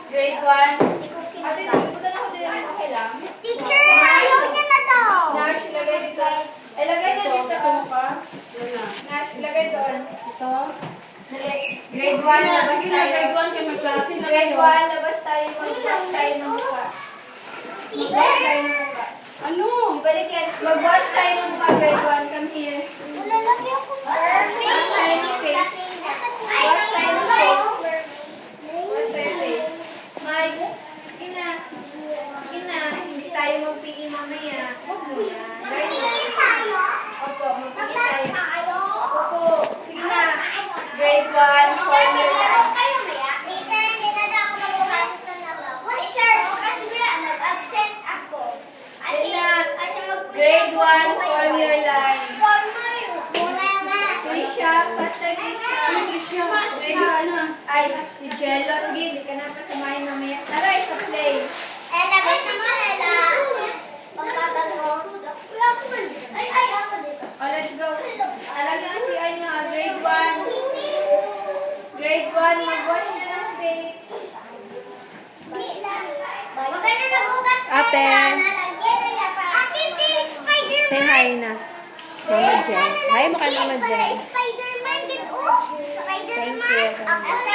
Grade 1. Ate, ibutan ako din ang okay lang. Teacher, ayaw niya na to. Nash, ilagay dito. Ilagay niya dito. Nash, ilagay doon. Ito. Grade 1, labas tayo. Grade 1 kayo magklase na Grade kayo. 1, labas tayo. Mag-wash tayo ng mukha. Mag-wash tayo ng mukha. Ano? Balik yan. Mag-wash tayo ng mukha, grade 1. Come here. Lalaki ako. Wash tayo ng face. Wash tayo ng face. Wash tayo ng face. Mike, sige na. Sige na. Hindi tayo magpigi mamaya. Huwag mo yan. Right na. Opo, magpigi tayo. Opo, sige na. Grade 1, formula. Teacher, hindi na daw ako mag-uusap na lang. Teacher, kasi mag-absent ako. Sige na. Grade 1, form your line. Trisha, faster Trisha. Grade 1. Ay, si Jello. Sige, hindi ka na kasamahin mamaya. Tara, isa play. Lagay naman nila. Pagkatag mo. Ay, ako dito. Oh, let's go. Alam niyo kasi ano, grade 1. Grade 1, mag-wash niyo ng face. Huwag ka na mag-ugas. Ate. Nalagyan na yan para. Akin din, Spider-Man. Say hi na. Mama Jen. Hi mo kay Mama Jen. Spider-Man din, oh. Spider-Man. Thank you. Ako